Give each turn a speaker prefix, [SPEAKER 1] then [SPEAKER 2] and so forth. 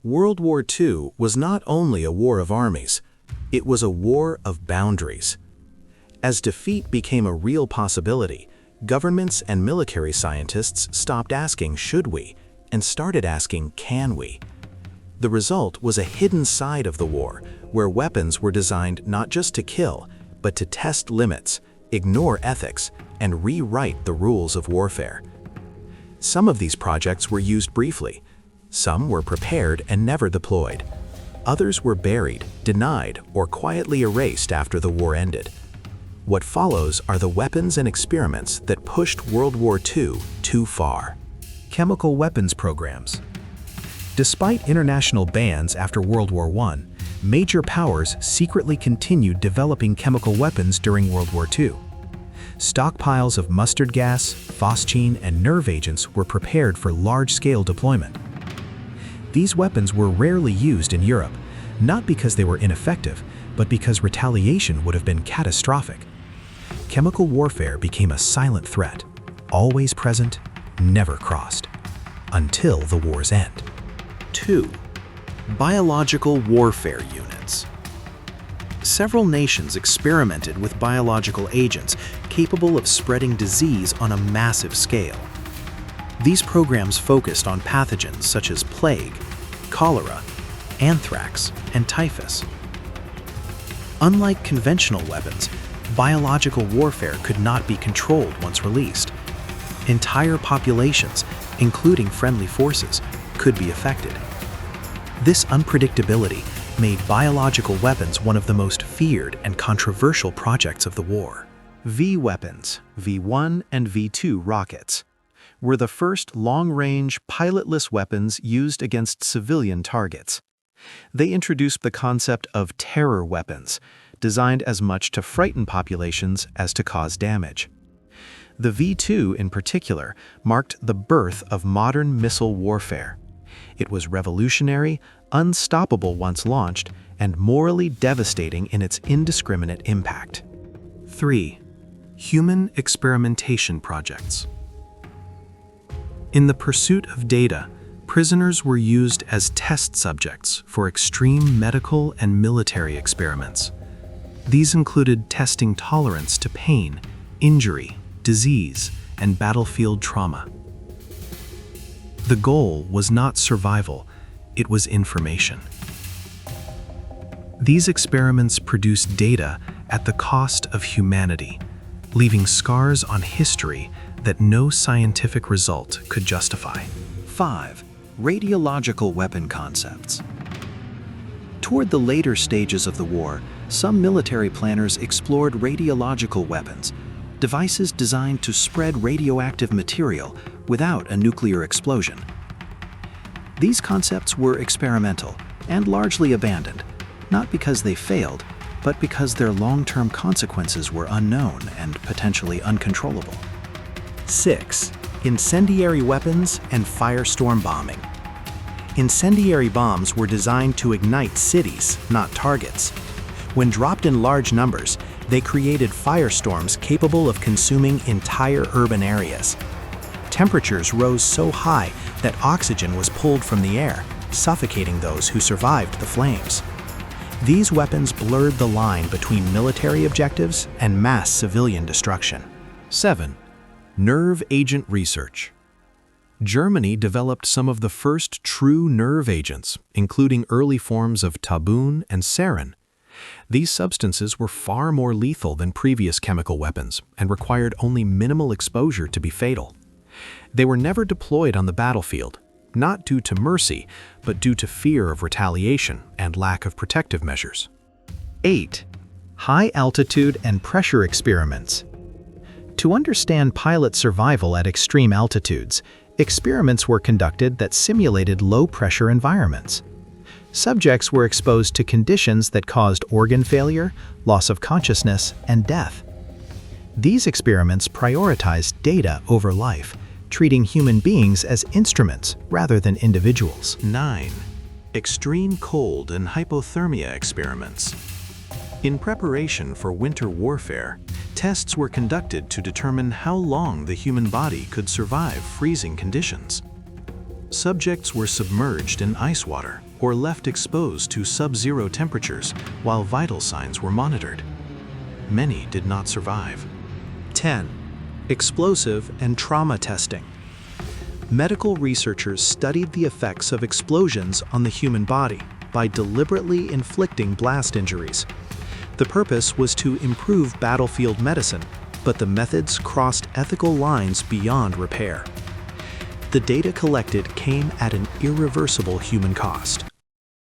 [SPEAKER 1] World War II was not only a war of armies, it was a war of boundaries. As defeat became a real possibility, governments and military scientists stopped asking "should we?" and started asking "can we?" The result was a hidden side of the war, where weapons were designed not just to kill, but to test limits, ignore ethics, and rewrite the rules of warfare. Some of these projects were used briefly. Some were prepared and never deployed. Others were buried, denied, or quietly erased after the war ended. What follows are the weapons and experiments that pushed World War II too far. Chemical weapons programs. Despite international bans after World War I, major powers secretly continued developing chemical weapons during World War II. Stockpiles of mustard gas, phosgene, and nerve agents were prepared for large-scale deployment. These weapons were rarely used in Europe, not because they were ineffective, but because retaliation would have been catastrophic. Chemical warfare became a silent threat, always present, never crossed, until the war's end. 2. Biological warfare units. Several nations experimented with biological agents capable of spreading disease on a massive scale. These programs focused on pathogens such as plague, cholera, anthrax, and typhus. Unlike conventional weapons, biological warfare could not be controlled once released. Entire populations, including friendly forces, could be affected. This unpredictability made biological weapons one of the most feared and controversial projects of the war. V-weapons, V-1 and V-2 rockets, were the first long-range, pilotless weapons used against civilian targets. They introduced the concept of terror weapons, designed as much to frighten populations as to cause damage. The V-2 in particular marked the birth of modern missile warfare. It was revolutionary, unstoppable once launched, and morally devastating in its indiscriminate impact. 3. Human experimentation projects. In the pursuit of data, prisoners were used as test subjects for extreme medical and military experiments. These included testing tolerance to pain, injury, disease, and battlefield trauma. The goal was not survival, it was information. These experiments produced data at the cost of humanity, leaving scars on history that no scientific result could justify. 5. Radiological weapon concepts. Toward the later stages of the war, some military planners explored radiological weapons, devices designed to spread radioactive material without a nuclear explosion. These concepts were experimental and largely abandoned, not because they failed, but because their long-term consequences were unknown and potentially uncontrollable. 6. Incendiary weapons and firestorm bombing. Incendiary bombs were designed to ignite cities, not targets. When dropped in large numbers, they created firestorms capable of consuming entire urban areas. Temperatures rose so high that oxygen was pulled from the air, suffocating those who survived the flames. These weapons blurred the line between military objectives and mass civilian destruction. 7. Nerve agent research. Germany developed some of the first true nerve agents, including early forms of taboon and sarin. These substances were far more lethal than previous chemical weapons and required only minimal exposure to be fatal. They were never deployed on the battlefield, not due to mercy, but due to fear of retaliation and lack of protective measures. 8. High altitude and pressure experiments. To understand pilot survival at extreme altitudes, experiments were conducted that simulated low-pressure environments. Subjects were exposed to conditions that caused organ failure, loss of consciousness, and death. These experiments prioritized data over life, treating human beings as instruments rather than individuals. 9. Extreme cold and hypothermia experiments. In preparation for winter warfare, tests were conducted to determine how long the human body could survive freezing conditions. Subjects were submerged in ice water or left exposed to sub-zero temperatures while vital signs were monitored. Many did not survive.
[SPEAKER 2] 10. Explosive and trauma testing. Medical researchers studied the effects of explosions on the human body by deliberately inflicting blast injuries. The purpose was to improve battlefield medicine, but the methods crossed ethical lines beyond repair. The data collected came at an irreversible human cost.